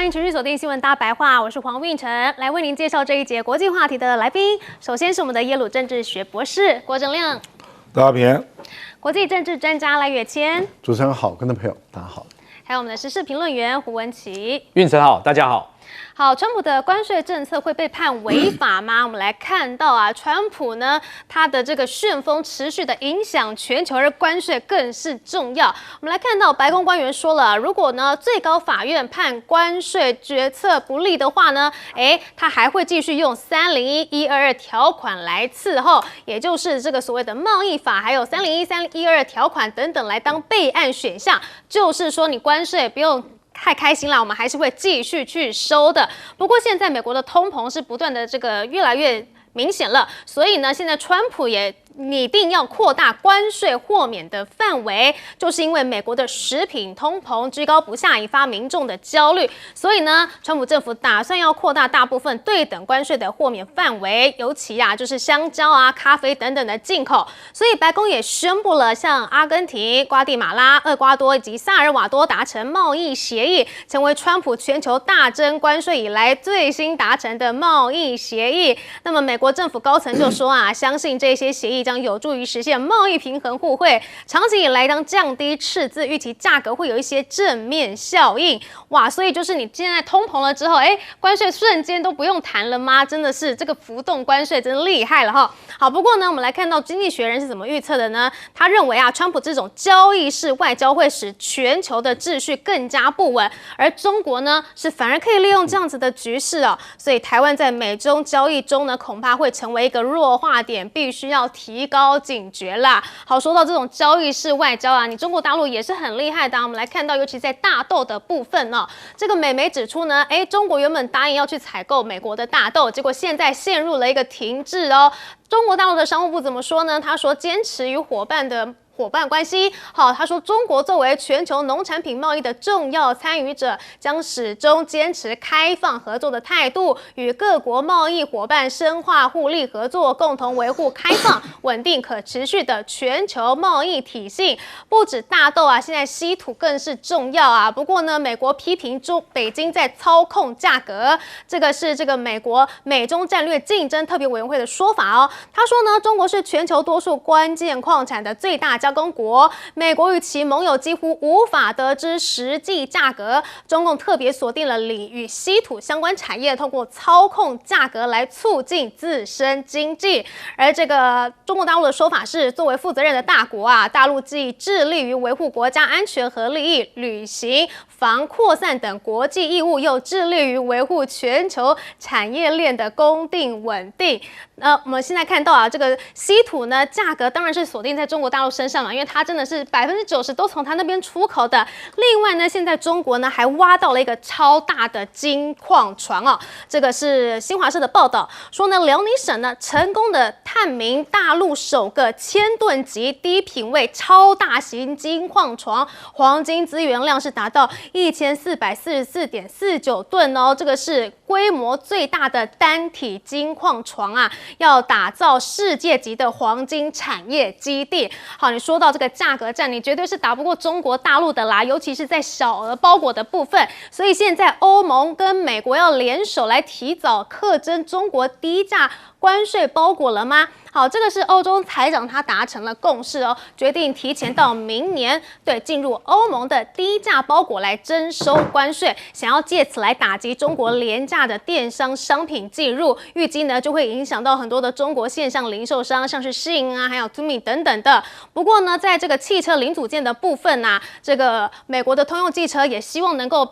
欢迎持续锁定新闻大白话，我是黄韵晨，来为您介绍这一节国际话题的来宾。首先是我们的耶鲁政治学博士郭正亮，大家平安。国际政治专家赖岳谦，主持人好，观众朋友大家好。还有我们的时事评论员胡文琪，运晨好，大家好。好，川普的关税政策会被判违法吗？我们来看到啊，川普呢，他的这个旋风持续的影响全球，而关税更是重要。我们来看到白宫官员说了，如果呢最高法院判关税决策不利的话呢，他还会继续用301-122条款来伺候，也就是这个所谓的贸易法，还有301、312条款等等来当备案选项，就是说你关税不用太开心啦，我们还是会继续去收的。不过现在美国的通膨是不断的这个越来越明显了，所以呢，现在川普也拟定要扩大关税豁免的范围，就是因为美国的食品通膨居高不下，引发民众的焦虑，所以呢，川普政府打算要扩大大部分对等关税的豁免范围，尤其就是香蕉啊、咖啡等等的进口。所以白宫也宣布了，像阿根廷、瓜地马拉、厄瓜多以及萨尔瓦多达成贸易协议，成为川普全球大征关税以来最新达成的贸易协议。那么美国政府高层就说相信这些协议将有助于实现贸易平衡互惠，长期以来当降低赤字，预期价格会有一些正面效应。哇，所以就是你现在通膨了之后，关税瞬间都不用谈了吗？真的是这个浮动关税真厉害了哈。好，不过呢，我们来看到《经济学人》是怎么预测的呢？他认为川普这种交易式外交会使全球的秩序更加不稳，而中国呢是反而可以利用这样子的局势所以台湾在美中交易中呢，恐怕会成为一个弱化点，必须要提高警觉啦。好，说到这种交易式外交你中国大陆也是很厉害的我们来看到，尤其在大豆的部分这个美媒指出呢，中国原本答应要去采购美国的大豆，结果现在陷入了一个停滞中国大陆的商务部怎么说呢？他说坚持与伙伴关系。好，他说中国作为全球农产品贸易的重要参与者，将始终坚持开放合作的态度，与各国贸易伙伴深化互利合作，共同维护开放、稳定、可持续的全球贸易体系。不止大豆现在稀土更是重要不过呢，美国批评北京在操控价格，这个是这个美国美中战略竞争特别委员会的说法他说呢，中国是全球多数关键矿产的最大加工国，美国与其盟友几乎无法得知实际价格，中共特别锁定了锂与稀土相关产业，通过操控价格来促进自身经济。而这个中国大陆的说法是，作为负责任的大国大陆既致力于维护国家安全和利益，履行防扩散等国际义务，又致力于维护全球产业链的公定稳定。我们现在看到这个稀土呢，价格当然是锁定在中国大陆身上因为它真的是90%都从它那边出口的。另外呢，现在中国呢还挖到了一个超大的金矿床这个是新华社的报道说呢，辽宁省呢成功的探明大陆首个1000吨级低品位超大型金矿床，黄金资源量是达到1444.49吨这个是规模最大的单体金矿床要打造世界级的黄金产业基地。好，你说到这个价格战，你绝对是打不过中国大陆的啦，尤其是在小额包裹的部分。所以现在欧盟跟美国要联手来提早课征中国低价关税包裹了吗？好，这个是欧洲财长他达成了共识决定提前到明年进入欧盟的低价包裹来征收关税，想要借此来打击中国廉价的电商商品进入，预计呢就会影响到很多的中国线上零售商，像是Shein还有 Tumi 等等的。不过呢，在这个汽车零组件的部分这个美国的通用汽车也希望能够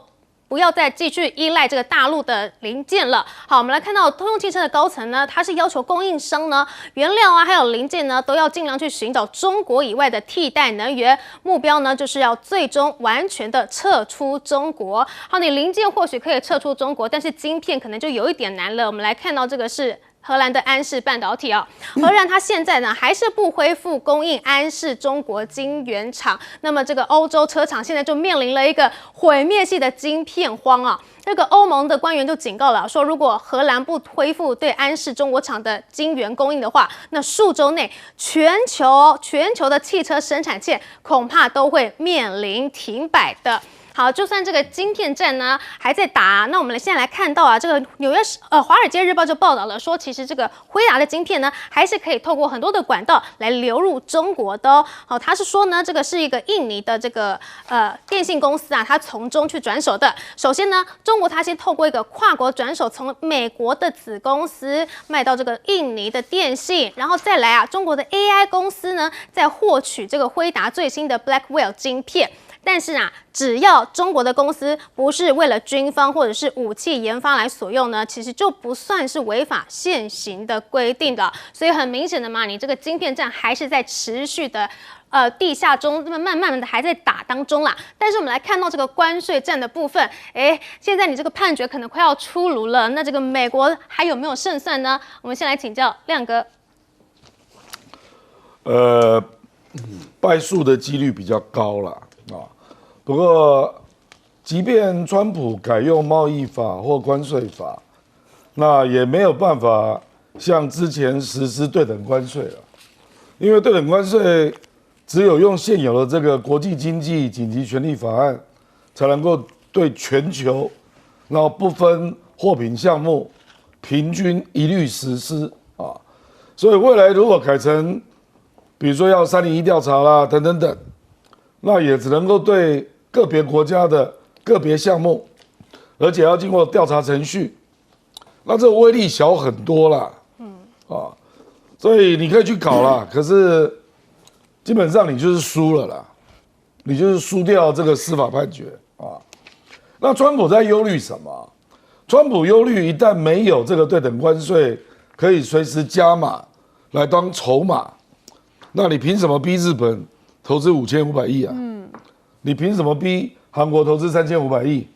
不要再继续依赖这个大陆的零件了。好，我们来看到通用汽车的高层呢，他是要求供应商呢，原料还有零件呢，都要尽量去寻找中国以外的替代能源，目标呢就是要最终完全的撤出中国。好，你零件或许可以撤出中国，但是晶片可能就有一点难了。我们来看到这个是荷兰的安氏半导体荷兰它现在呢还是不恢复供应安氏中国晶圆厂，那么这个欧洲车厂现在就面临了一个毁灭性的晶片荒这个欧盟的官员就警告了，说如果荷兰不恢复对安氏中国厂的晶圆供应的话，那数周内全球的汽车生产线恐怕都会面临停摆的。好，就算这个晶片战呢还在打，那我们现在来看到啊，这个华尔街日报就报道了说，其实这个辉达的晶片呢，还是可以透过很多的管道来流入中国的哦。好，他是说呢，这个是一个印尼的这个电信公司啊，它从中去转手的。首先呢，中国它先透过一个跨国转手，从美国的子公司卖到这个印尼的电信，然后再来啊，中国的 AI 公司呢，再获取这个辉达最新的 Blackwell 晶片。但是啊，只要中国的公司不是为了军方或者是武器研发来所用呢，其实就不算是违法现行的规定的。所以很明显的嘛，你这个晶片战还是在持续的。地下中慢慢的还在打当中啦。但是我们来看到这个关税战的部分，现在你这个判决可能快要出炉了，那这个美国还有没有胜算呢？我们先来请教亮哥。败诉的几率比较高啦啊。不过，即便川普改用贸易法或关税法，那也没有办法像之前实施对等关税了，因为对等关税只有用现有的这个国际经济紧急权利法案，才能够对全球，然后不分货品项目，平均一律实施啊。所以未来如果改成，比如说要301调查啦，等等等，那也只能够对个别国家的个别项目，而且要经过调查程序，那这个威力小很多啦。所以你可以去搞啦，可是基本上你就是输了啦，你就是输掉这个司法判决啊。那川普在忧虑什么？川普忧虑一旦没有这个对等关税，可以随时加码来当筹码，那你凭什么逼日本投资5500亿啊？你凭什么逼韩国投资3500亿？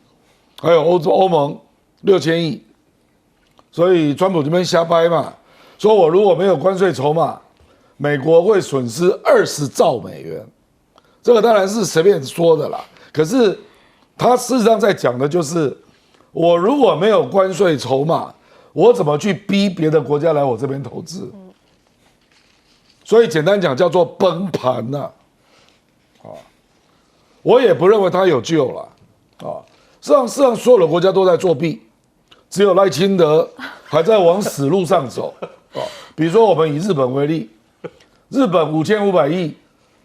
还有欧盟6000亿？所以川普这边瞎掰嘛，说我如果没有关税筹码，美国会损失20兆美元。这个当然是随便说的啦，可是他事实上在讲的就是，我如果没有关税筹码，我怎么去逼别的国家来我这边投资？所以简单讲叫做崩盘呐。我也不认为他有救了啊。事实上所有的国家都在作弊，只有赖清德还在往死路上走啊。比如说我们以日本为例，日本5500亿，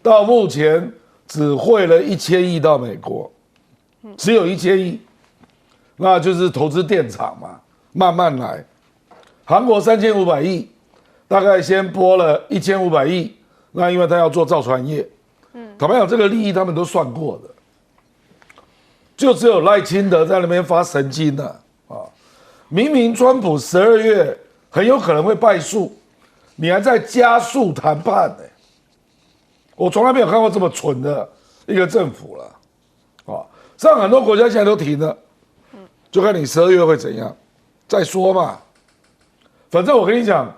到目前只汇了1000亿到美国，只有1000亿，那就是投资电厂嘛，慢慢来。韩国3500亿，大概先拨了1500亿，那因为他要做造船业。坦白讲，这个利益他们都算过的，就只有赖清德在那边发神经了啊！明明川普12月很有可能会败诉，你还在加速谈判呢。我从来没有看过这么蠢的一个政府了啊！像很多国家现在都停了，就看你12月会怎样，再说嘛。反正我跟你讲，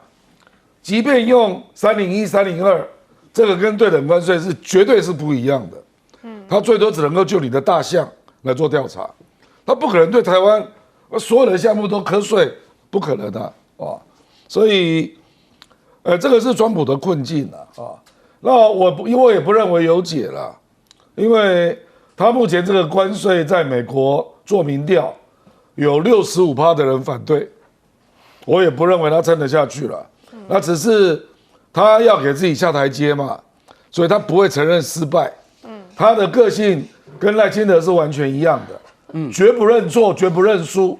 即便用301、302。这个跟对等关税是绝对是不一样的，它最多只能够就你的大项来做调查，它不可能对台湾所有的项目都课税，不可能的啊。所以，这个是川普的困境啊。那我也不认为有解了，因为他目前这个关税在美国做民调，有65%的人反对，我也不认为他撑得下去了。那只是。他要给自己下台阶嘛，所以他不会承认失败。他的个性跟赖清德是完全一样的，绝不认错，绝不认输。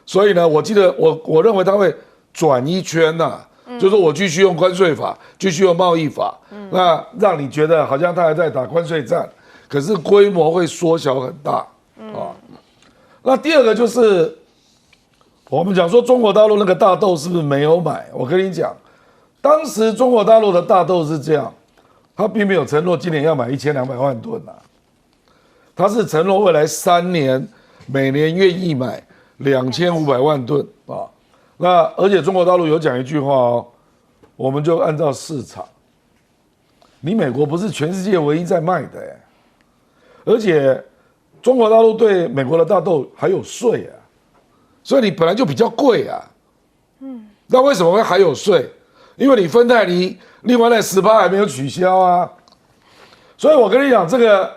所以呢，我认为他会转一圈呐，就是我继续用关税法，继续用贸易法，那让你觉得好像他还在打关税战，可是规模会缩小很大啊。那第二个就是我们讲说中国大陆那个大豆是不是没有买？我跟你讲。当时中国大陆的大豆是这样，他并没有承诺今年要买1200万吨啊，他是承诺未来3年每年愿意买2500万吨啊。那而且中国大陆有讲一句话哦，我们就按照市场。你美国不是全世界唯一在卖的而且中国大陆对美国的大豆还有税啊，所以你本来就比较贵啊。那为什么会还有税？因为你芬太尼另外那10%还没有取消啊，所以我跟你讲，这个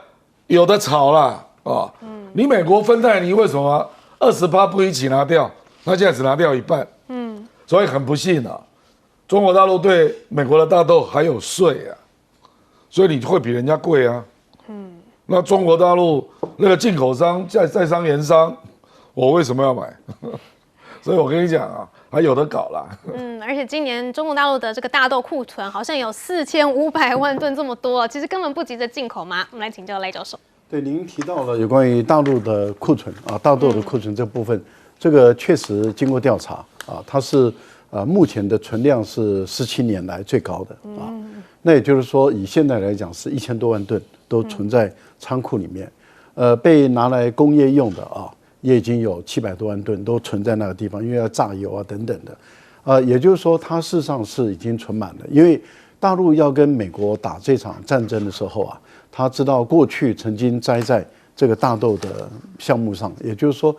有的吵啦啊。你美国芬太尼为什么20%不一起拿掉？那现在只拿掉一半。所以很不幸啊，中国大陆对美国的大豆还有税啊，所以你会比人家贵啊。那中国大陆那个进口商、在商言商，我为什么要买？所以我跟你讲啊，还有的搞啦。而且今年中国大陆的这个大豆库存好像有4500万吨这么多，其实根本不急着进口吗？我们来请教赖教授。对，您提到了有关于大陆的库存啊，大豆的库存这部分，这个确实经过调查啊，它是目前的存量是17年来最高的啊。那也就是说，以现在来讲是1000多万吨都存在仓库里面，被拿来工业用的啊，也已经有700多万吨都存在那个地方，因为要榨油啊等等的，也就是说它事实上是已经存满了。因为大陆要跟美国打这场战争的时候啊，他知道过去曾经栽在这个大豆的项目上，也就是说，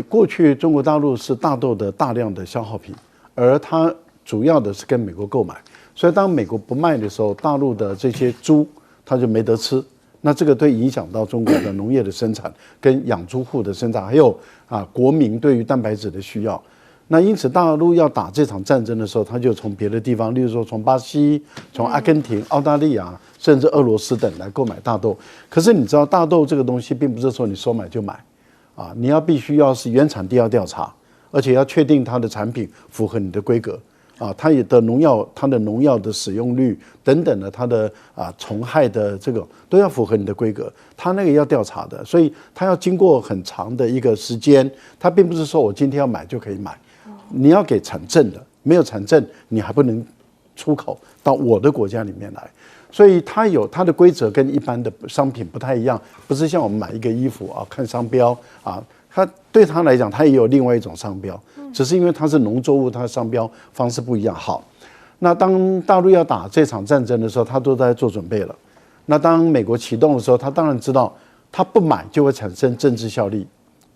过去中国大陆是大豆的大量的消耗品，而它主要的是跟美国购买。所以当美国不卖的时候，大陆的这些猪它就没得吃，那这个对影响到中国的农业的生产跟养猪户的生产，还有国民对于蛋白质的需要。那因此大陆要打这场战争的时候，他就从别的地方，例如说从巴西、从阿根廷、澳大利亚，甚至俄罗斯等来购买大豆。可是你知道大豆这个东西并不是说你说买就买啊，你必须要是原产地要调查，而且要确定它的产品符合你的规格。它的农药的使用率等等的，它的虫害的这个都要符合你的规格，它那个要调查的，所以它要经过很长的一个时间，它并不是说我今天要买就可以买，你要给产证的，没有产证你还不能出口到我的国家里面来，所以它有它的规则跟一般的商品不太一样，不是像我们买一个衣服看商标它对他来讲，它也有另外一种商标，只是因为它是农作物，它的商标方式不一样。好，那当大陆要打这场战争的时候，他都在做准备了。那当美国启动的时候，他当然知道，他不买就会产生政治效力，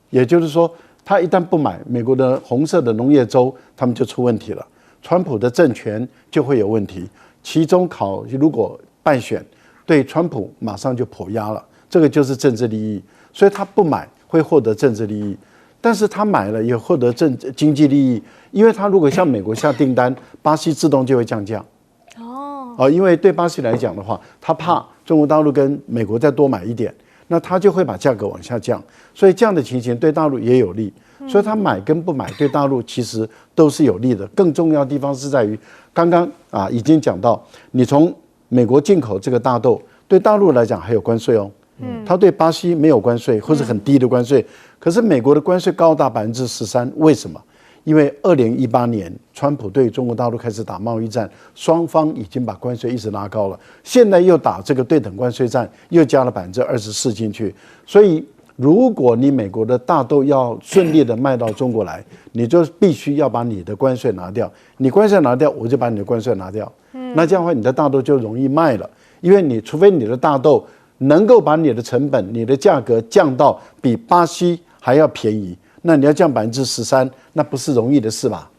也就是说，他一旦不买，美国的红色的农业州他们就出问题了，川普的政权就会有问题。其中如果败选，对川普马上就剖压了，这个就是政治利益，所以他不买。会获得政治利益，但是他买了也获得经济利益，因为他如果向美国下订单，巴西自动就会降价。因为对巴西来讲的话，他怕中国大陆跟美国再多买一点，那他就会把价格往下降，所以这样的情形对大陆也有利，所以他买跟不买对大陆其实都是有利的。更重要的地方是在于，刚刚已经讲到，你从美国进口这个大豆，对大陆来讲还有关税哦。它对巴西没有关税，或是很低的关税，可是美国的关税高达13%，为什么？因为2018年川普对中国大陆开始打贸易战，双方已经把关税一直拉高了，现在又打这个对等关税战，又加了24%进去，所以如果你美国的大豆要顺利的卖到中国来，你就必须要把你的关税拿掉，你关税拿掉，我就把你的关税拿掉，那这样的话你的大豆就容易卖了，因为除非你的大豆能够把你的成本、你的价格降到比巴西还要便宜，那你要降13%，那不是容易的事吧？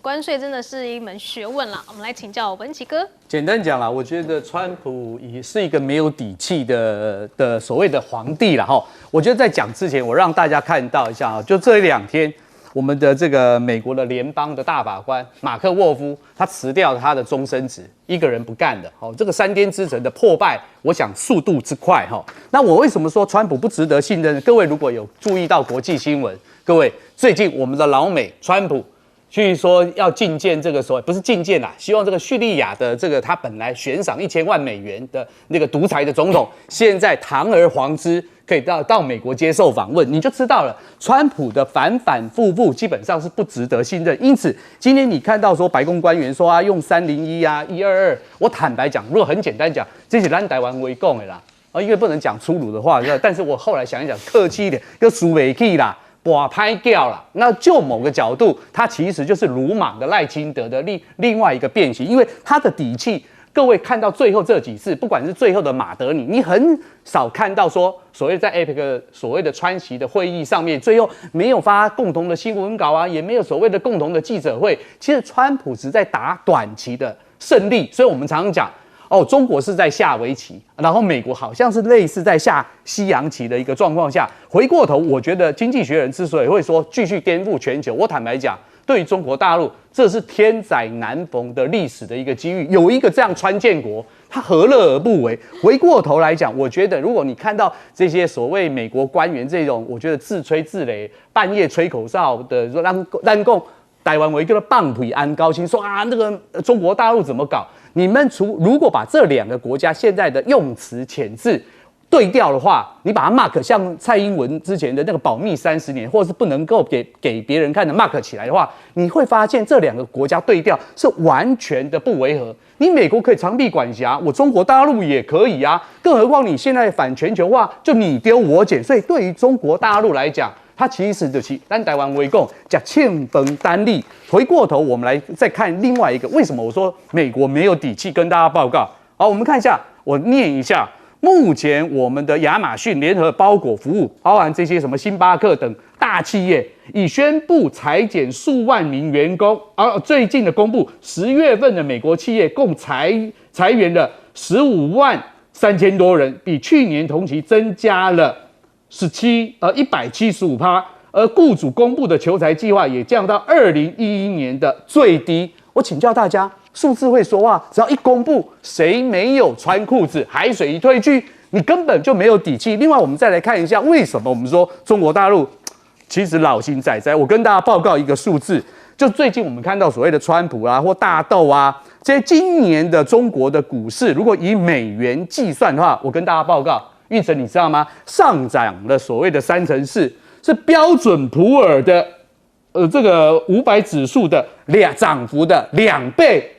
关税真的是一门学问了。我们来请教文琦哥。简单讲啦，我觉得川普也是一个没有底气的所谓的皇帝啦哈。我觉得在讲之前，我让大家看到一下就这2天。我们的这个美国的联邦的大法官马克沃夫，他辞掉他的终身职，一个人不干的。这个3天之城的破败，我想速度之快那我为什么说川普不值得信任？各位如果有注意到国际新闻，各位最近我们的老美川普去说要觐见这个所谓不是觐见啦，希望这个叙利亚的这个他本来悬赏1000万美元的那个独裁的总统，现在堂而皇之。可以到美国接受访问，你就知道了，川普的反复基本上是不值得信任。因此，今天你看到说白宫官员说用301122，我坦白讲，如果很简单讲，这是咱台湾为讲的啦，因为不能讲粗鲁的话，但是我后来想一想，客气一点，就输不起啦。把拍掉了，那就某个角度，它其实就是鲁莽的赖清德的另外一个变形，因为他的底气。各位看到最后这几次，不管是最后的马德里，你很少看到说所谓在 APEC 所谓的川习的会议上面，最后没有发共同的新闻稿也没有所谓的共同的记者会。其实川普只在打短期的胜利，所以我们常常讲哦，中国是在下围棋，然后美国好像是类似在下西洋棋的一个状况下。回过头，我觉得《经济学人》之所以会说继续颠覆全球，我坦白讲，对于中国大陆，这是天载难逢的历史的一个机遇，有一个这样川建国，他何乐而不为？回过头来讲，我觉得如果你看到这些所谓美国官员这种，我觉得自吹自擂、半夜吹口哨的，说让共台湾为一个棒腿安高兴，说啊那个中国大陆怎么搞？你们如果把这2个国家现在的用词遣字对调的话，你把它 mark 像蔡英文之前的那个保密30年，或者是不能够给别人看的 mark 起来的话，你会发现这2个国家对调是完全的不违和。你美国可以长臂管辖，我中国大陆也可以啊，更何况你现在反全球化，就你丢我捡，所以对于中国大陆来讲，它其实就是咱台湾为共讲欠崩单利。回过头，我们来再看另外一个，为什么我说美国没有底气跟大家报告？好，我们看一下，我念一下。目前我们的亚马逊联合包裹服务，包含这些什么星巴克等大企业，已宣布裁减数万名员工。而最近的公布，10月份的美国企业共裁员了15万3000多人，比去年同期增加了175%。而雇主公布的求财计划也降到2011年的最低。我请教大家。数字会说话，只要一公布，谁没有穿裤子，海水一退去，你根本就没有底气。另外，我们再来看一下，为什么我们说中国大陆其实老心仔仔？我跟大家报告一个数字，就最近我们看到所谓的川普啊或大豆啊，这些今年的中国的股市，如果以美元计算的话，我跟大家报告，玉成你知道吗？上涨了所谓的3%，是标准普尔的这个500指数的涨幅的2倍。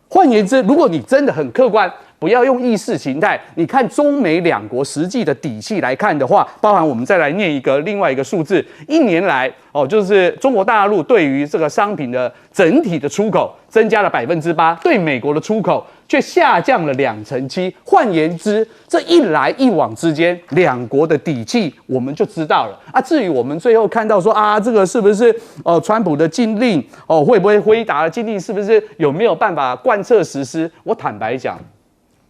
换言之，如果你真的很客观，不要用意识形态，你看中美2国实际的底气来看的话，包含我们再来念另外一个数字，1年来就是中国大陆对于这个商品的整体的出口增加了8%，对美国的出口却下降了7%。换言之，这一来一往之间，2国的底气我们就知道了啊。至于我们最后看到说啊，这个是不是川普的禁令会不会辉达的禁令是不是有没有办法贯彻实施？我坦白讲。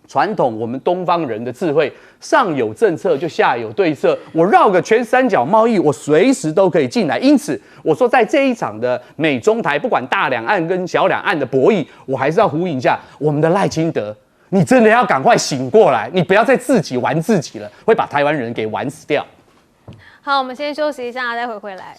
传统我们东方人的智慧，上有政策就下有对策。我绕个圈三角贸易，我随时都可以进来。因此，我说在这一场的美中台，不管大两岸跟小两岸的博弈，我还是要呼应一下我们的赖清德，你真的要赶快醒过来，你不要再自己玩自己了，会把台湾人给玩死掉。好，我们先休息一下，待会回来。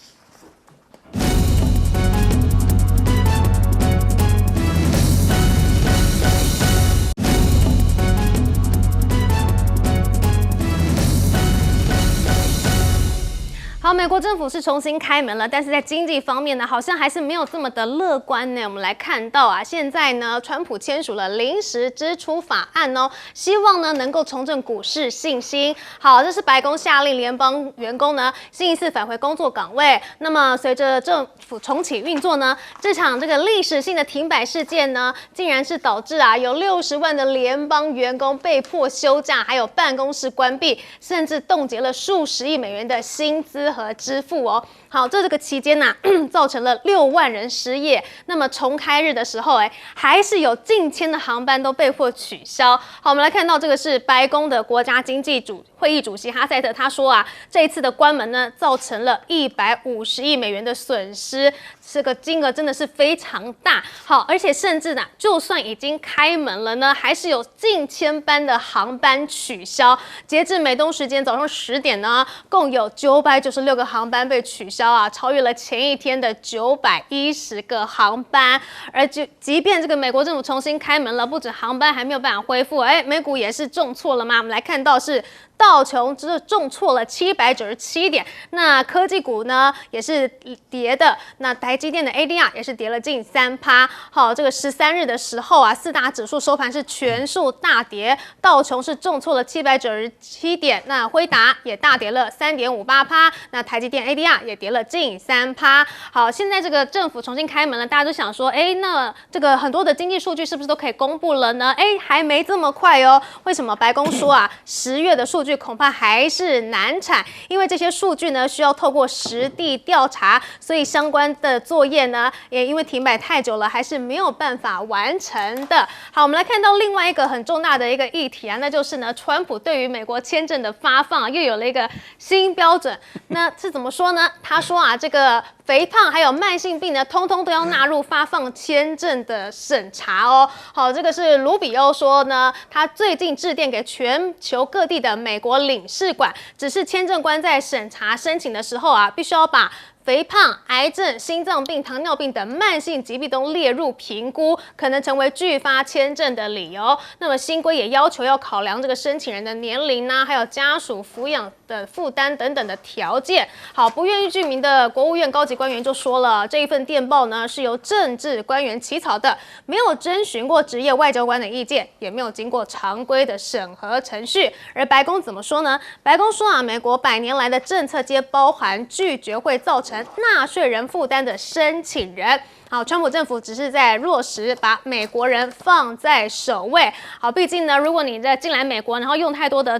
好，美国政府是重新开门了，但是在经济方面呢，好像还是没有这么的乐观呢。我们来看到啊，现在呢，川普签署了临时支出法案哦，希望呢能够重振股市信心。好，这是白宫下令联邦员工呢星期四返回工作岗位。那么随着政府重启运作呢，这场这个历史性的停摆事件呢，竟然是导致啊有60万的联邦员工被迫休假，还有办公室关闭，甚至冻结了数十亿美元的薪资和支付哦。好，这个期间呢、造成了6万人失业。那么重开日的时候，还是有近千的航班都被迫取消。好，我们来看到这个是白宫的国家经济会议主席哈塞特，他说啊，这一次的关门呢，造成了150亿美元的损失，这个金额真的是非常大。好，而且甚至呢，就算已经开门了呢，还是有近千班的航班取消。截至美东时间早上10点呢，共有996个航班被取消啊，超越了前一天的910个航班。而即便这个美国政府重新开门了，不止航班还没有办法恢复，美股也是重挫了吗？我们来看到是道琼斯重挫了797点，那科技股呢也是跌的，那台积电的 ADR 也是跌了近3%。好，这个13日的时候啊，4大指数收盘是全数大跌，道琼是重挫了797点，那辉达也大跌了3.58%，那台积电 ADR 也跌了近3%。好，现在这个政府重新开门了，大家都想说，那这个很多的经济数据是不是都可以公布了呢？还没这么快哦。为什么？白宫说啊，10月的数据据恐怕还是难产，因为这些数据呢需要透过实地调查，所以相关的作业呢也因为停摆太久了，还是没有办法完成的。好，我们来看到另外一个很重大的一个议题啊，那就是呢，川普对于美国签证的发放又有了一个新标准。那是怎么说呢？他说啊，这个肥胖还有慢性病呢，通通都要纳入发放签证的审查哦。好，这个是卢比欧说呢，他最近致电给全球各地的美国领事馆，指示签证官在审查申请的时候啊，必须要把肥胖、癌症、心脏病、糖尿病等慢性疾病都列入评估，可能成为拒发签证的理由。那么新规也要求要考量这个申请人的年龄啊，还有家属抚养的负担等等的条件。好，不愿意具名的国务院高级官员就说了，这一份电报呢是由政治官员起草的，没有征询过职业外交官的意见，也没有经过常规的审核程序。而白宫怎么说呢？白宫说啊，美国100年来的政策皆包含拒绝会造成纳税人负担的申请人。好，川普政府只是在落实把美国人放在首位。好，毕竟呢，如果你在进来美国，然后用太多的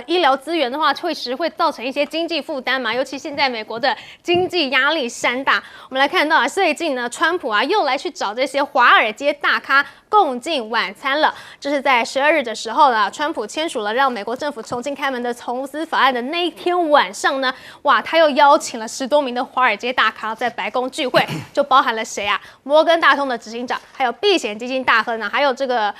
医疗资源的话，确实会造成一些经济负担嘛。尤其现在美国的经济压力山大。我们来看到啊，最近呢，川普啊又来去找这些华尔街大咖共进晚餐了。这是在12日的时候呢，川普签署了让美国政府重新开门的投资法案的那一天晚上呢，哇，他又邀请了10多名的华尔街大咖在白宫聚会，就包含了谁啊？摩根大通的执行长，还有避险基金大亨啊，还有这个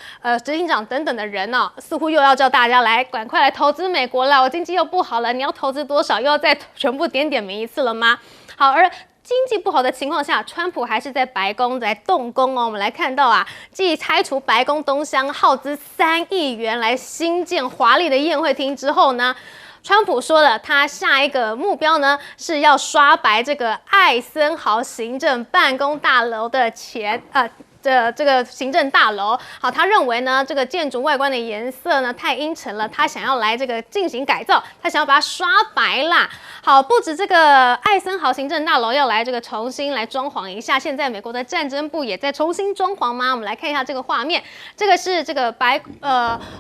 执行长等等的人呢，似乎又要叫大家来赶快来投资美国了。我经济又不好了，你要投资多少？又要再全部点名一次了吗？好，而经济不好的情况下，川普还是在白宫来动工哦。我们来看到啊，继拆除白宫东厢耗资3亿元来新建华丽的宴会厅之后呢，川普说了，他下一个目标呢是要刷白这个艾森豪行政办公大楼的这个行政大楼。好，他认为呢，这个建筑外观的颜色呢太阴沉了，他想要来这个进行改造，他想要把它刷白啦。好，不止这个艾森豪行政大楼要来这个重新来装潢一下，现在美国的战争部也在重新装潢吗？我们来看一下这个画面，这个是这个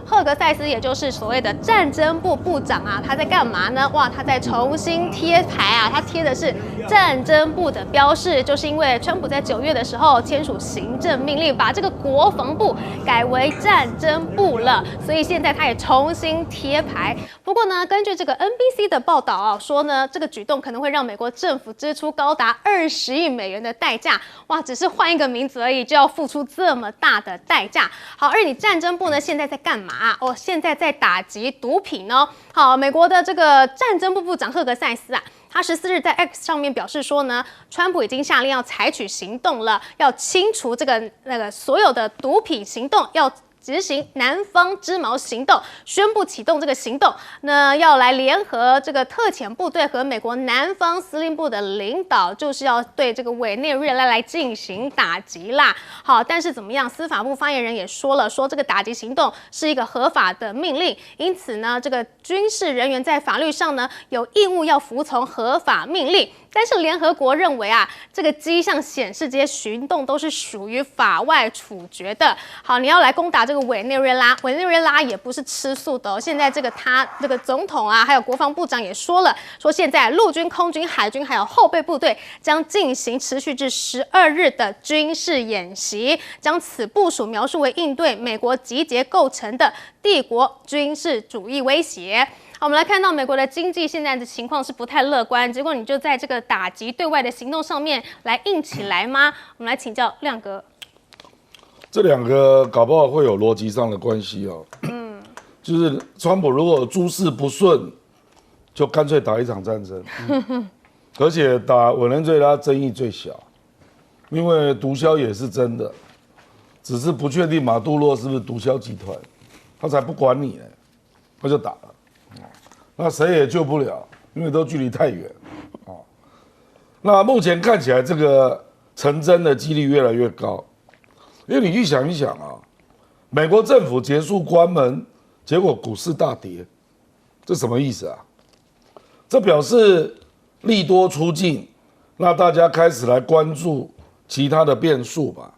赫格塞斯，也就是所谓的战争部部长啊，他在干嘛呢？哇，他在重新贴牌啊，他贴的是战争部的标示，就是因为川普在9月的时候签署行政命令，把这个国防部改为战争部了，所以现在他也重新贴牌。不过呢，根据这个 NBC 的报道啊，说呢，这个举动可能会让美国政府支出高达20亿美元的代价。哇，只是换一个名字而已，就要付出这么大的代价。好，而你战争部呢，现在在干嘛？哦，现在在打击毒品哦。好，美国的这个战争部部长赫格塞斯啊，他14日在 X 上面表示说呢，川普已经下令要采取行动了，要清除这个所有的毒品行动，要执行南方之矛行动，宣布启动这个行动，那要来联合这个特遣部队和美国南方司令部的领导，就是要对这个委内瑞拉来进行打击啦。好，但是怎么样？司法部发言人也说了，说这个打击行动是一个合法的命令，因此呢，这个军事人员在法律上呢有义务要服从合法命令。但是联合国认为啊，这个迹象显示这些行动都是属于法外处决的。好，你要来攻打这个委内瑞拉，委内瑞拉也不是吃素的哦。现在这个总统啊，还有国防部长也说了，说现在陆军、空军、海军还有后备部队将进行持续至12日的军事演习，将此部署描述为应对美国集结构成的帝国军事主义威胁。好，我们来看到美国的经济现在的情况是不太乐观，结果你就在这个打击对外的行动上面来硬起来吗？我们来请教亮哥。这两个搞不好会有逻辑上的关系哦。就是川普如果诸事不顺，就干脆打一场战争，而且打委内瑞拉争议最小，因为毒枭也是真的，只是不确定马杜罗是不是毒枭集团，他才不管你呢，他就打了。那谁也救不了，因为都距离太远，那目前看起来这个成真的几率越来越高，因为你去想一想啊，美国政府结束关门，结果股市大跌，这什么意思啊？这表示利多出尽，那大家开始来关注其他的变数吧。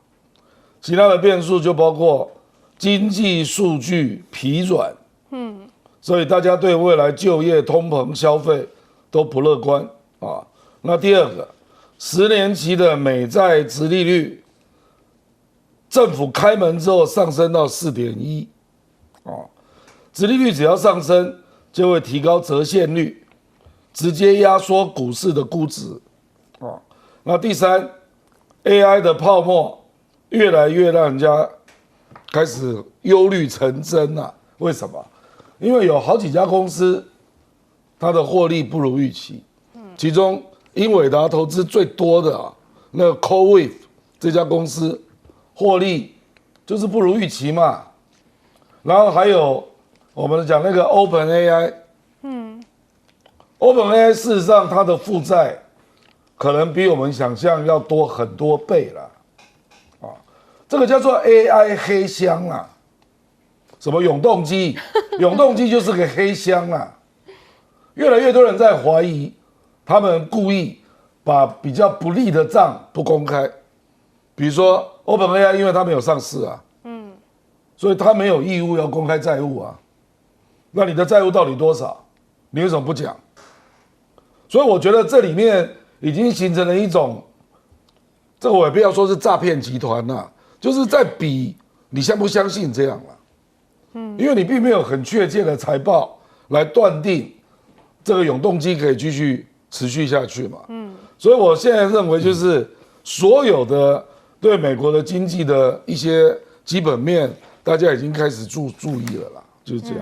其他的变数就包括经济数据疲软，所以大家对未来就业、通膨、消费都不乐观啊。那第二个，10年期的美债殖利率，政府开门之后上升到4.1，殖利率只要上升，就会提高折现率，直接压缩股市的估值啊。那第三 ，AI 的泡沫越来越让人家开始忧虑成真啊。为什么？因为有好几家公司，它的获利不如预期。其中英伟达投资最多的那个 CoreWeave 这家公司，获利就是不如预期嘛。然后还有我们讲那个 OpenAI，OpenAI 事实上它的负债可能比我们想象要多很多倍了，这个叫做 AI 黑箱啊。什么永动机？永动机就是个黑箱啊！越来越多人在怀疑，他们故意把比较不利的账不公开，比如说 OpenAI， 因为它没有上市啊，所以它没有义务要公开债务啊。那你的债务到底多少？你为什么不讲？所以我觉得这里面已经形成了一种，这个我也不要说是诈骗集团啦，就是在比你相不相信这样啦。因为你并没有很确切的财报来断定这个永动机可以继续持续下去嘛。所以我现在认为就是所有的对美国的经济的一些基本面，大家已经开始注意了啦，就是这样。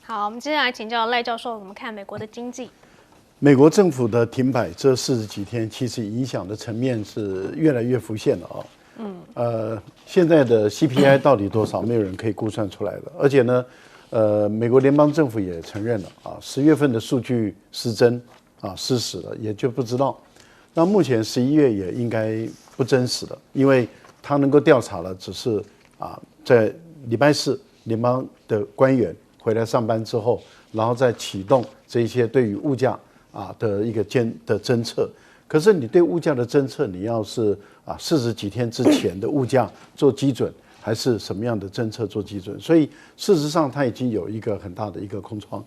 好，我们接下来请教赖教授，怎么看美国的经济？美国政府的停摆这40几天，其实影响的层面是越来越浮现了现在的 CPI 到底多少，没有人可以估算出来的。而且呢，美国联邦政府也承认了10月份的数据失真失实了，也就不知道。那目前11月也应该不真实了，因为他能够调查了，只是在礼拜4联邦的官员回来上班之后，然后再启动这一些对于物价的一个侦测。可是你对物价的侦测，你要是40几天之前的物价做基准，还是什么样的政策做基准？所以事实上它已经有一个很大的一个空窗。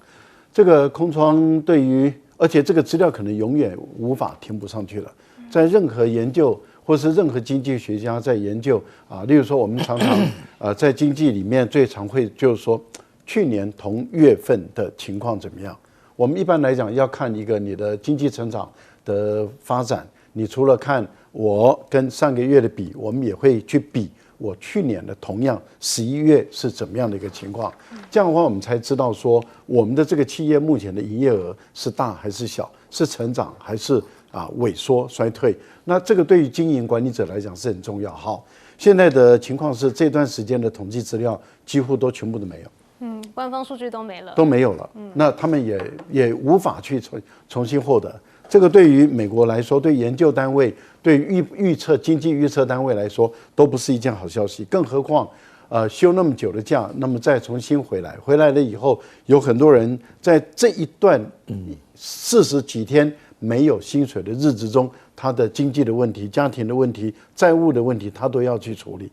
这个空窗对于，而且这个资料可能永远无法填补上去了。在任何研究或是任何经济学家在研究例如说我们常常在经济里面最常会就是说去年同月份的情况怎么样？我们一般来讲要看一个你的经济成长的发展，你除了看我跟上个月的比，我们也会去比我去年的同样11月是怎么样的一个情况。这样的话，我们才知道说我们的这个企业目前的营业额是大还是小，是成长还是萎缩衰退。那这个对于经营管理者来讲是很重要。好，现在的情况是这段时间的统计资料几乎都全部都没有。官方数据都没了，那他们也无法去重新获得。这个对于美国来说，对研究单位、对预测经济预测单位来说，都不是一件好消息。更何况，休那么久的假，那么再重新回来了以后，有很多人在这一段40几天没有薪水的日子中，他的经济的问题、家庭的问题、债务的问题，他都要去处理。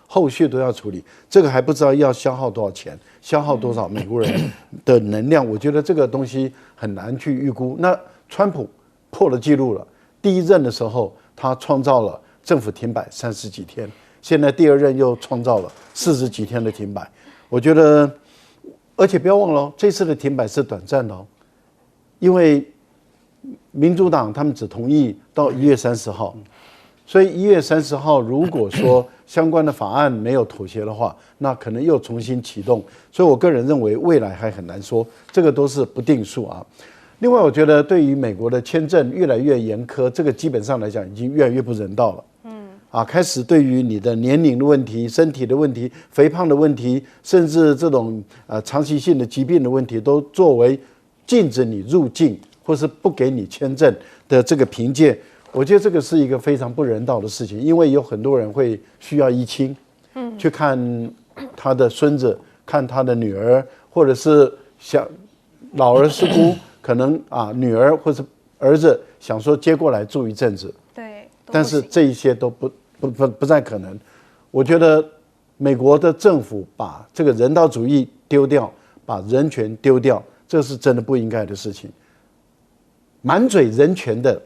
后续都要处理，这个还不知道要消耗多少钱，消耗多少美国人的能量，我觉得这个东西很难去预估。那川普破了记录了，第一任的时候他创造了政府停摆30几天，现在第二任又创造了40几天的停摆。我觉得，而且不要忘了这次的停摆是短暂的因为民主党他们只同意到1月30号。所以1月30号，如果说相关的法案没有妥协的话，那可能又重新启动。所以我个人认为未来还很难说，这个都是不定数另外，我觉得对于美国的签证越来越严苛，这个基本上来讲已经越来越不人道了。开始对于你的年龄的问题、身体的问题、肥胖的问题，甚至这种长期性的疾病的问题，都作为禁止你入境或是不给你签证的这个凭借。我觉得这个是一个非常不人道的事情，因为有很多人会需要依亲，去看他的孙子，看他的女儿，或者是想老儿失孤，可能女儿或者儿子想说接过来住一阵子，对，但是这一些都不再可能。我觉得美国的政府把这个人道主义丢掉，把人权丢掉，这是真的不应该的事情。满嘴人权的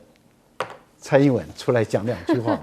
蔡英文出来讲2句话。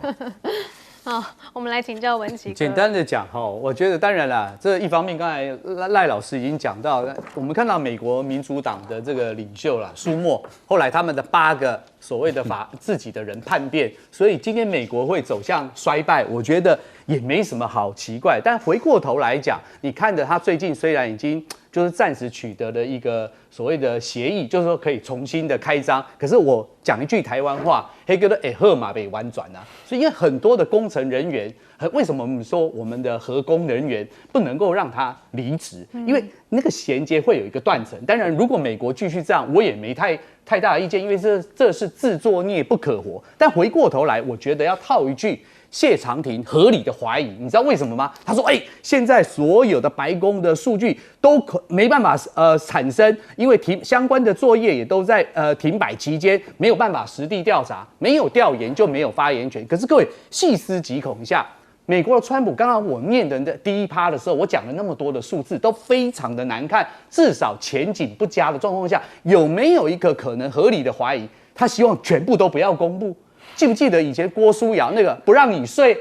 好，我们来请教文琦哥。简单的讲哈，我觉得当然啦，这一方面刚才赖老师已经讲到，我们看到美国民主党的这个领袖啦，舒默，后来他们的8个所谓的自己的人叛变，所以今天美国会走向衰败，我觉得也没什么好奇怪。但回过头来讲，你看着他最近虽然已经就是暂时取得了一个所谓的协议，就是说可以重新的开张。可是我讲一句台湾话，黑哥的赫马被弯转啊，所以因为很多的工程人员，为什么我们说我们的核工人员不能够让他离职？因为那个衔接会有一个断层。当然，如果美国继续这样，我也没太大的意见，因为这是自作孽不可活。但回过头来，我觉得要套一句谢长廷合理的怀疑，你知道为什么吗？他说：“现在所有的白宫的数据都没办法产生，因为相关的作业也都在停摆期间，没有办法实地调查，没有调研就没有发言权。可是各位细思极恐一下。”美国的川普，刚刚我念的第一趴的时候，我讲了那么多的数字，都非常的难看，至少前景不佳的状况下，有没有一个可能合理的怀疑，他希望全部都不要公布？记不记得以前郭书瑶那个不让你睡？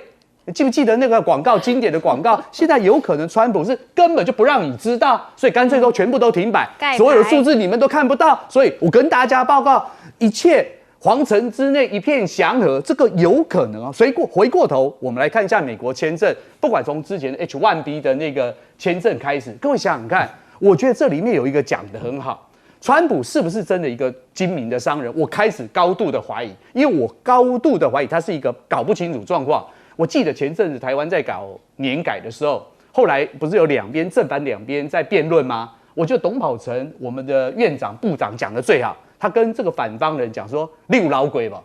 记不记得那个广告，经典的广告？现在有可能川普是根本就不让你知道，所以干脆都全部都停摆，所有的数字你们都看不到。所以我跟大家报告，一切皇城之内一片祥和，这个有可能啊。所以回过头，我们来看一下美国签证，不管从之前的 H1B 的那个签证开始，各位想想看，我觉得这里面有一个讲得很好，川普是不是真的一个精明的商人？我开始高度的怀疑，因为我高度的怀疑他是一个搞不清楚状况。我记得前阵子台湾在搞年改的时候，后来不是有正反两边在辩论吗？我觉得董宝成我们的院长部长讲得最好。他跟这个反方人讲说：“你有老鬼吧？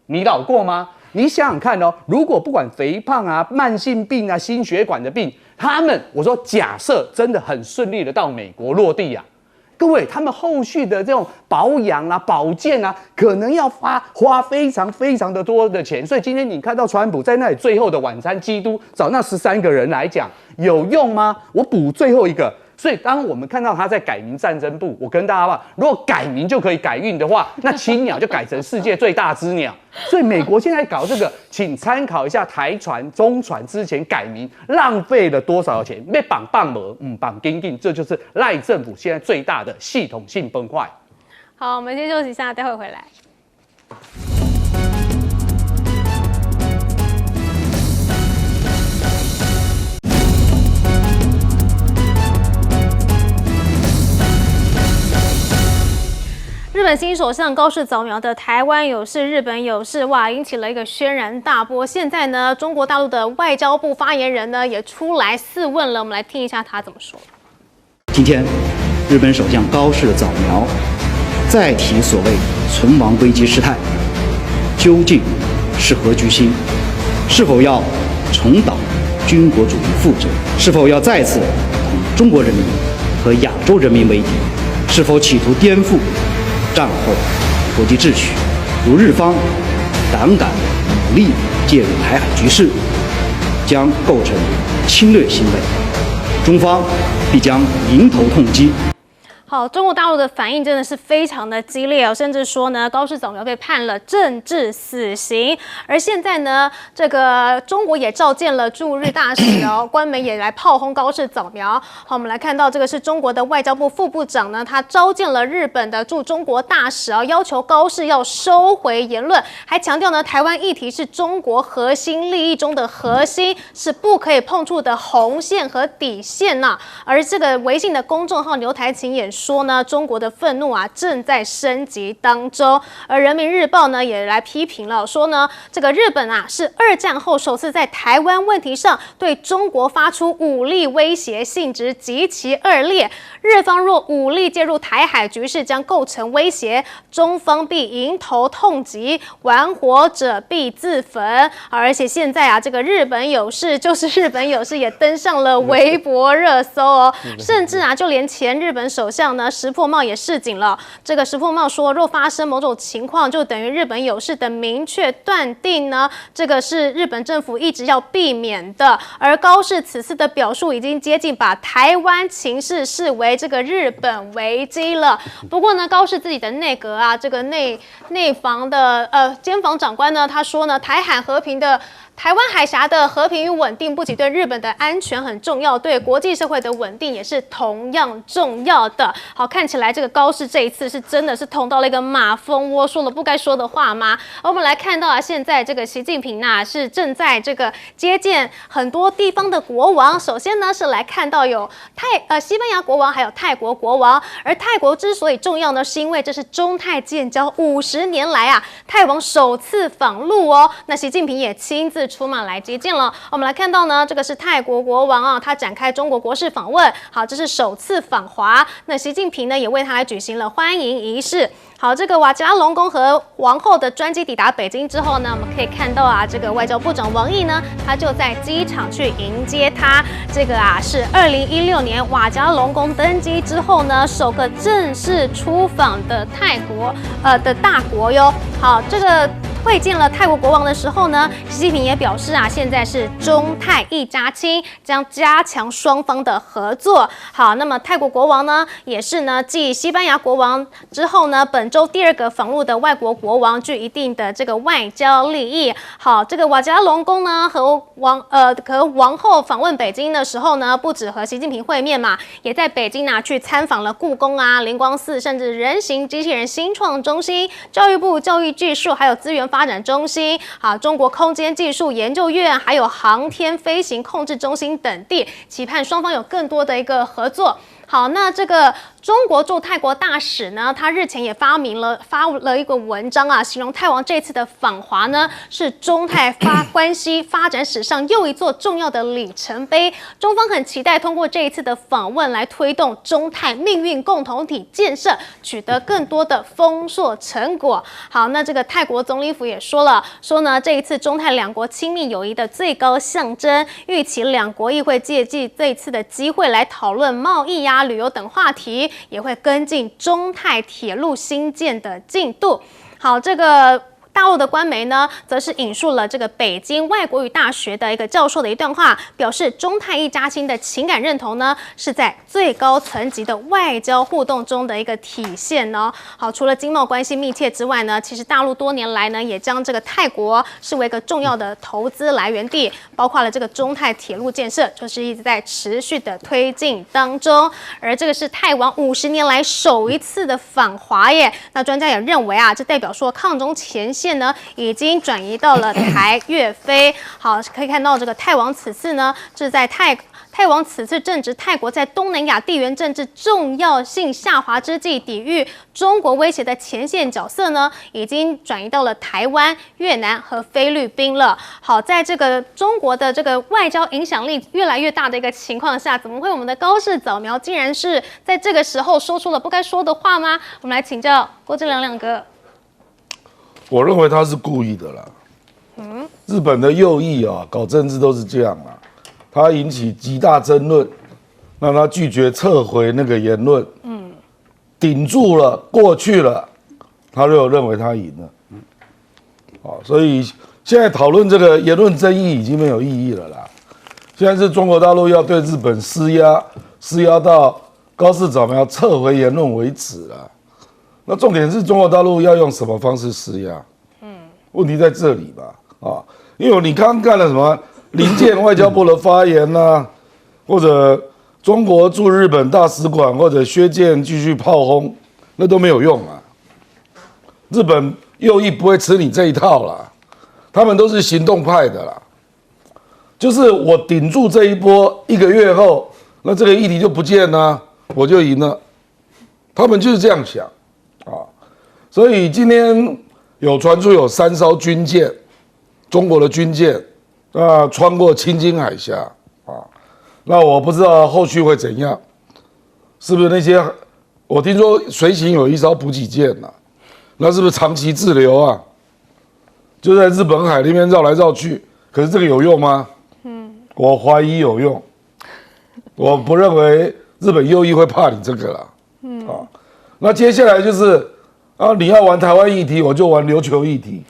你老过吗？你想想看哦，如果不管肥胖啊、慢性病啊、心血管的病，我说假设真的很顺利的到美国落地啊，各位他们后续的这种保养啊、保健啊，可能要花非常非常的多的钱。所以今天你看到川普在那里最后的晚餐，基督找那13个人来讲，有用吗？我补最后一个。”所以，当我们看到他在改名战争部，我跟大家讲，如果改名就可以改运的话，那青鸟就改成世界最大只鸟。所以，美国现在搞这个，请参考一下台船、中船之前改名浪费了多少钱，被绑模，绑钉钉，这就是赖政府现在最大的系统性崩坏。好，我们先休息一下，待会回来。日本新首相高市早苗的台湾有事、日本有事，哇，引起了一个轩然大波。现在呢，中国大陆的外交部发言人呢也出来四问了，我们来听一下他怎么说。今天，日本首相高市早苗再提所谓存亡危机事态，究竟是何居心？是否要重蹈军国主义覆辙？是否要再次同中国人民和亚洲人民为敌？是否企图颠覆战后国际秩序？如日方胆敢武力介入台海局势，将构成侵略行为，中方必将迎头痛击。好，中国大陆的反应真的是非常的激烈哦，甚至说呢，高市早苗被判了政治死刑。而现在呢，这个中国也召见了驻日大使哦，官媒也来炮轰高市早苗。好，我们来看到这个是中国的外交部副部长呢，他召见了日本的驻中国大使啊，要求高市要收回言论，还强调呢，台湾议题是中国核心利益中的核心，是不可以碰触的红线和底线呐。而这个微信的公众号牛台琴也说呢，中国的愤怒啊正在升级当中。而人民日报呢也来批评了，说呢这个日本啊是2战后首次在台湾问题上对中国发出武力威胁，性质极其恶劣。日方若武力介入台海局势，将构成威胁，中方必迎头痛击，玩火者必自焚。而且现在啊，这个日本有事就是日本有事也登上了微博热搜哦，甚至啊就连前日本首相呢石破茂也示警了。这个石破茂说，若发生某种情况，就等于日本有事的明确断定呢，这个是日本政府一直要避免的。而高市此次的表述已经接近把台湾情势视为为这个日本危机了。不过呢，高市自己的内阁啊，这个内防的监防长官呢，他说呢，台湾海峡的和平与稳定，不仅对日本的安全很重要，对国际社会的稳定也是同样重要的。好，看起来这个高市这一次是真的是捅到了一个马蜂窝，说了不该说的话吗？而我们来看到啊，现在这个习近平呢是正在这个接见很多地方的国王。首先呢是来看到有西班牙国王，还有泰国国王。而泰国之所以重要呢，是因为这是中泰建交50年来啊，泰王首次访陆哦。那习近平也亲自出马来接见了。我们来看到呢，这个是泰国国王啊，他展开中国国事访问。好，这是首次访华。那习近平呢也为他来举行了欢迎仪式。好，这个瓦吉拉隆功和王后的专机抵达北京之后呢，我们可以看到啊，这个外交部长王毅呢，他就在机场去迎接他。这个啊是2016年瓦吉拉隆功登基之后呢，首个正式出访的泰国的大国哟。好，这个会见了泰国国王的时候呢，习近平也表示啊，现在是中泰一家亲，将加强双方的合作。好，那么泰国国王呢，也是呢继西班牙国王之后呢，本周第2个访陆的外国国王，具一定的这个外交利益。好，这个瓦吉拉隆功呢和王后访问北京的时候呢，不止和习近平会面嘛，也在北京去参访了故宫啊、灵光寺，甚至人形机器人新创中心、教育部教育技术还有资源发展中心、中国空间技术研究院，还有航天飞行控制中心等地，期盼双方有更多的一个合作。好，那这个中国驻泰国大使呢，他日前也发了一个文章啊，形容泰王这次的访华呢，是中泰关系发展史上又一座重要的里程碑。中方很期待通过这一次的访问来推动中泰命运共同体建设，取得更多的丰硕成果。好，那这个泰国总理府也说呢，这一次中泰两国亲密友谊的最高象征，预期两国亦会借机这一次的机会来讨论贸易啊、旅游等话题，也会跟进中泰铁路新建的进度。好，这个大陆的官媒呢，则是引述了这个北京外国语大学的一个教授的一段话，表示中泰一家亲的情感认同呢，是在最高层级的外交互动中的一个体现哦。好，除了经贸关系密切之外呢，其实大陆多年来呢，也将这个泰国视为一个重要的投资来源地，包括了这个中泰铁路建设，就是一直在持续的推进当中。而这个是泰王50年来首一次的访华耶。那专家也认为啊，这代表说抗中前线呢已经转移到了台越非。好，可以看到这个泰王此次呢是在泰王此次正值泰国在东南亚地缘政治重要性下滑之际，抵御中国威胁的前线角色呢，已经转移到了台湾、越南和菲律宾了。好，在这个中国的这个外交影响力越来越大的一个情况下，怎么会我们的高市早苗竟然是在这个时候说出了不该说的话吗？我们来请教郭正亮哥。我认为他是故意的啦。日本的右翼啊，搞政治都是这样啦。他引起极大争论，让他拒绝撤回那个言论，顶住了，过去了，他就认为他赢了。所以现在讨论这个言论争议已经没有意义了啦。现在是中国大陆要对日本施压到高市早苗撤回言论为止了。那重点是中国大陆要用什么方式施压？问题在这里吧，因为你刚刚看了什么临建外交部的发言啊，或者中国驻日本大使馆或者薛建继续炮轰，那都没有用啊。日本右翼不会吃你这一套啦，他们都是行动派的啦。就是我顶住这一波，1个月后，那这个议题就不见了，我就赢了。他们就是这样想啊。所以今天有传出有3艘军舰，中国的军舰穿过青津海峡啊，那我不知道后续会怎样，是不是那些我听说随行有1艘补给舰啊，那是不是长期滞留啊？就在日本海那边绕来绕去，可是这个有用吗？我怀疑有用，我不认为日本右翼会怕你这个啦。那接下来就是你要玩台湾议题，我就玩琉球议题。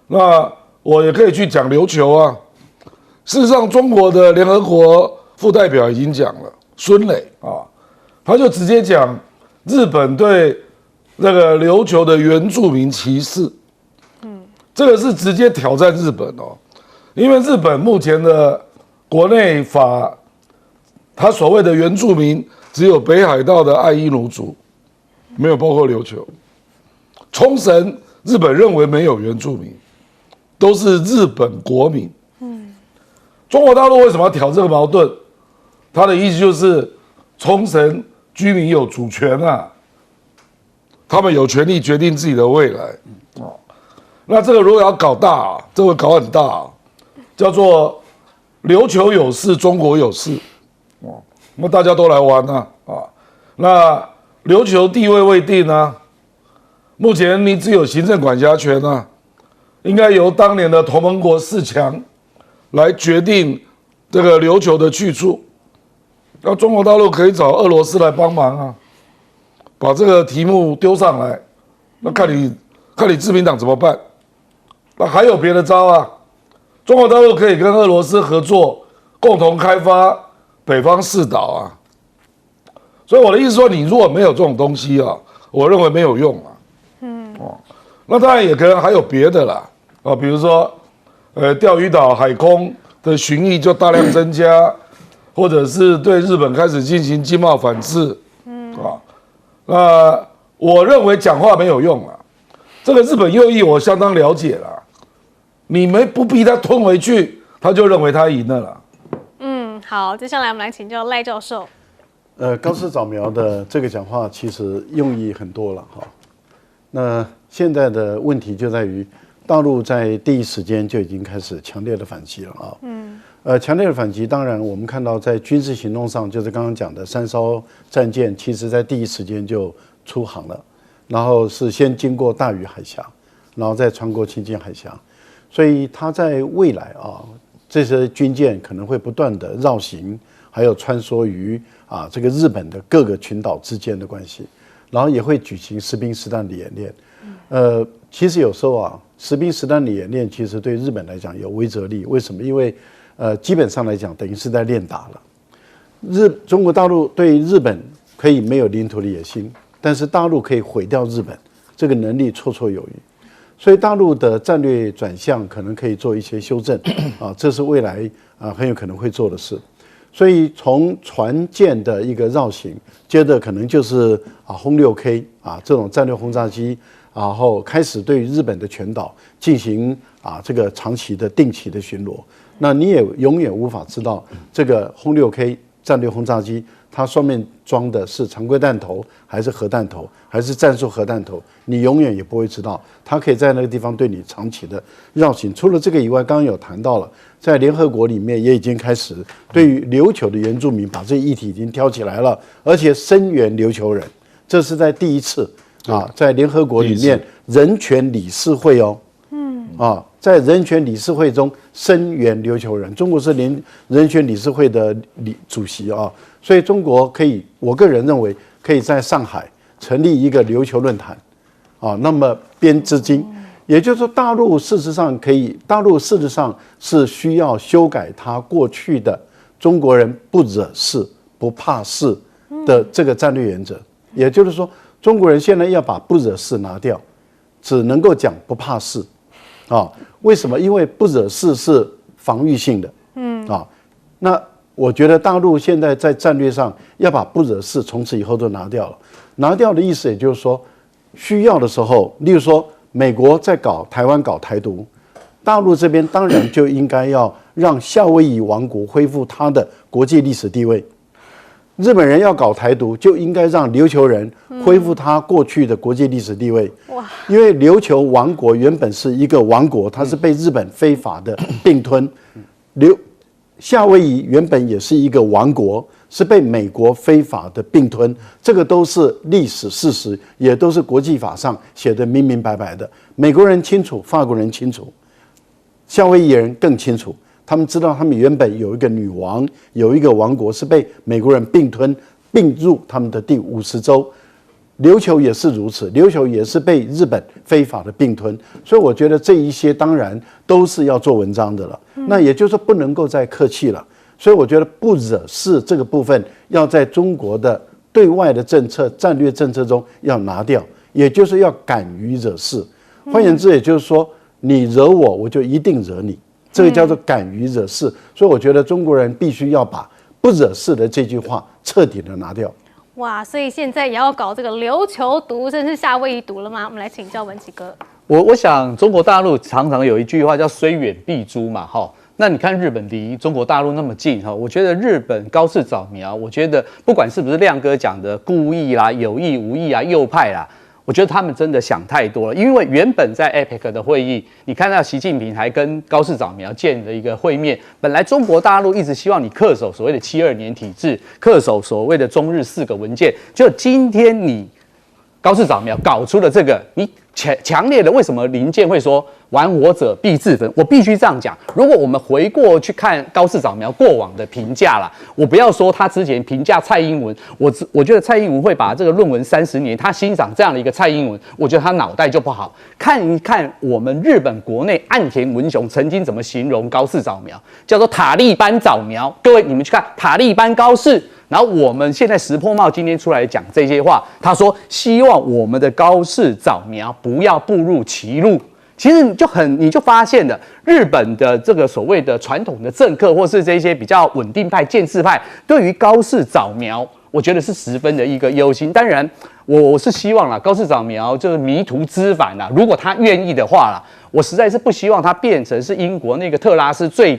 那我也可以去讲琉球啊。事实上，中国的联合国副代表已经讲了，孙磊啊，他就直接讲日本对那个琉球的原住民歧视，这个是直接挑战日本哦，因为日本目前的国内法，他所谓的原住民只有北海道的爱伊奴族，没有包括琉球。冲绳日本认为没有原住民，都是日本国民。中国大陆为什么要挑这个矛盾？他的意思就是冲绳居民有主权啊，他们有权利决定自己的未来。那这个如果要搞大，这个搞很大，叫做琉球有事，中国有事。那大家都来玩啊。那琉球地位未定啊，目前你只有行政管辖权啊，应该由当年的同盟国4强来决定这个琉球的去处。那中国大陆可以找俄罗斯来帮忙啊，把这个题目丢上来，那看你自民党怎么办？那还有别的招啊？中国大陆可以跟俄罗斯合作，共同开发北方四岛啊。所以我的意思说，你如果没有这种东西啊，我认为没有用啊。那当然也可能还有别的啦，比如说，钓鱼岛海空的巡弋就大量增加，或者是对日本开始进行经贸反制，那我认为讲话没有用啊。这个日本右翼我相当了解了，你们不逼他吞回去，他就认为他赢了啦。好，接下来我们来请教赖教授。高市早苗的这个讲话其实用意很多了哈。那现在的问题就在于，大陆在第一时间就已经开始强烈的反击了啊。强烈的反击，当然我们看到在军事行动上，就是刚刚讲的3艘战舰，其实在第一时间就出航了，然后是先经过大隅海峡，然后再穿过青津海峡，所以它在未来啊，这些军舰可能会不断的绕行，还有穿梭于这个日本的各个群岛之间的关系，然后也会举行实兵实弹的演练。其实有时候实兵实弹的演练其实对日本来讲有威慑力，为什么？因为基本上来讲等于是在练打了。中国大陆对日本可以没有领土的野心，但是大陆可以毁掉日本，这个能力绰绰有余。所以大陆的战略转向可能可以做一些修正这是未来很有可能会做的事。所以从船舰的一个绕行，接着可能就是轰6K 这种战略轰炸机，然后开始对日本的全岛进行这个长期的定期的巡逻。那你也永远无法知道这个轰6K 战略轰炸机它上面装的是常规弹头还是核弹头还是战术核弹头，你永远也不会知道。它可以在那个地方对你长期的绕行。除了这个以外，刚刚有谈到了，在联合国里面也已经开始对于琉球的原住民把这个议题已经挑起来了，而且声援琉球人，这是在第一次在联合国里面人权理事会在人权理事会中声援琉球人，中国是人权理事会的主席所以中国可以，我个人认为可以在上海成立一个琉球论坛那么编资金，也就是说大陆事实上是需要修改它过去的中国人不惹事不怕事的这个战略原则，也就是说中国人现在要把不惹事拿掉，只能够讲不怕事为什么？因为不惹事是防御性的那我觉得大陆现在在战略上要把不惹事从此以后都拿掉了。拿掉的意思也就是说，需要的时候，例如说美国在搞台湾搞台独，大陆这边当然就应该要让夏威夷王国恢复它的国际历史地位。日本人要搞台独，就应该让琉球人恢复他过去的国际历史地位。因为琉球王国原本是一个王国，它是被日本非法的并吞。夏威夷原本也是一个王国，是被美国非法的并吞，这个都是历史事实，也都是国际法上写的明明白白的。美国人清楚，法国人清楚，夏威夷人更清楚。他们知道他们原本有一个女王，有一个王国是被美国人并吞并入他们的第50州。琉球也是如此，琉球也是被日本非法的并吞，所以我觉得这一些当然都是要做文章的了。那也就是说不能够再客气了。所以我觉得不惹事这个部分要在中国的对外的政策、战略政策中要拿掉，也就是要敢于惹事。换言之，也就是说，你惹我，我就一定惹你，这个叫做敢于惹事。所以我觉得中国人必须要把不惹事的这句话彻底的拿掉。哇，所以现在也要搞这个琉球毒，真是夏威夷毒了吗？我们来请教文琦哥。我想中国大陆常常有一句话叫虽远必诛嘛，哈。那你看日本离中国大陆那么近哈，我觉得日本高市早苗，我觉得不管是不是亮哥讲的故意啦、有意无意啊、右派啦，我觉得他们真的想太多了。因为原本在 APEC 的会议，你看到习近平还跟高市早苗建了一个会面，本来中国大陆一直希望你恪守所谓的72年体制，恪守所谓的中日4个文件，就今天你高市早苗搞出了这个，你强烈的为什么林健会说玩火者必自焚？我必须这样讲。如果我们回过去看高市早苗过往的评价啦，我不要说他之前评价蔡英文，我觉得蔡英文会把这个论文30年，他欣赏这样的一个蔡英文，我觉得他脑袋就不好。看一看我们日本国内岸田文雄曾经怎么形容高市早苗，叫做塔利班早苗。各位你们去看塔利班高市。然后我们现在石破茂今天出来讲这些话，他说希望我们的高市早苗不要步入歧路。其实你就发现了日本的这个所谓的传统的政客，或是这些比较稳定派、建制派，对于高市早苗，我觉得是十分的一个忧心。当然，我是希望啦，高市早苗就是迷途知返啦。如果他愿意的话啦，我实在是不希望他变成是英国那个特拉斯最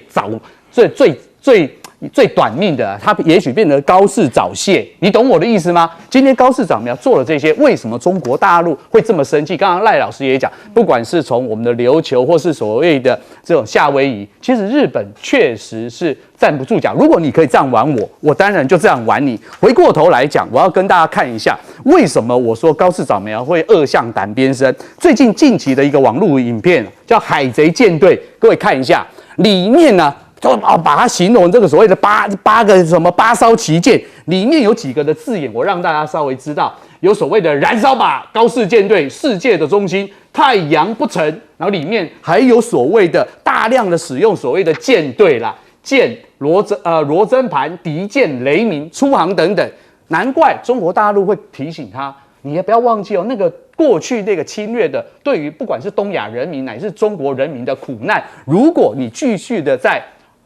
短命的，他也许变得高市早泄，你懂我的意思吗？今天高市早苗做了这些，为什么中国大陆会这么生气？刚刚赖老师也讲，不管是从我们的琉球，或是所谓的这种夏威夷，其实日本确实是站不住脚。如果你可以这样玩我，我当然就这样玩你。回过头来讲，我要跟大家看一下，为什么我说高市早苗会恶向胆边生？最近期的一个网络影片叫《海贼舰队》，各位看一下，里面呢。就把它形容这个所谓的八艘旗舰，里面有几个的字眼，我让大家稍微知道，有所谓的燃烧吧高市舰队，世界的中心，太阳不沉，然后里面还有所谓的大量的使用所谓的舰队啦，舰罗针盘、敌舰雷鸣、出航等等，难怪中国大陆会提醒他，你也不要忘记哦，那个过去那个侵略的，对于不管是东亚人民乃至中国人民的苦难，如果你继续的在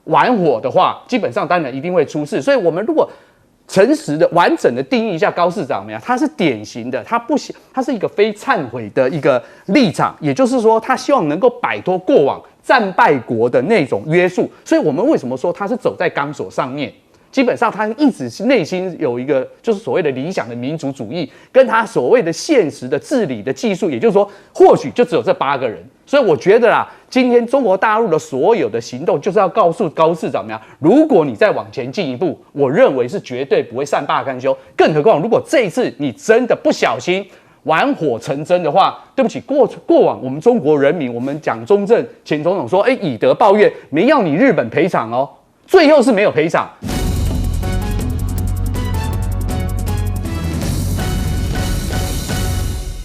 玩火的话，基本上当然一定会出事。所以，我们如果诚实的、完整的定义一下高市早苗，他是典型的，他是一个非忏悔的一个立场，也就是说，他希望能够摆脱过往战败国的那种约束。所以我们为什么说他是走在钢索上面？基本上他一直是内心有一个就是所谓的理想的民族主义，跟他所谓的现实的治理的技术，也就是说，或许就只有这8个人。所以我觉得啦，今天中国大陆的所有的行动，就是要告诉高市早苗，如果你再往前进一步，我认为是绝对不会善罢甘休。更何况，如果这一次你真的不小心玩火成真的话，对不起，过往我们中国人民，我们蒋中正前总统说，以德报怨，没要你日本赔偿哦，最后是没有赔偿。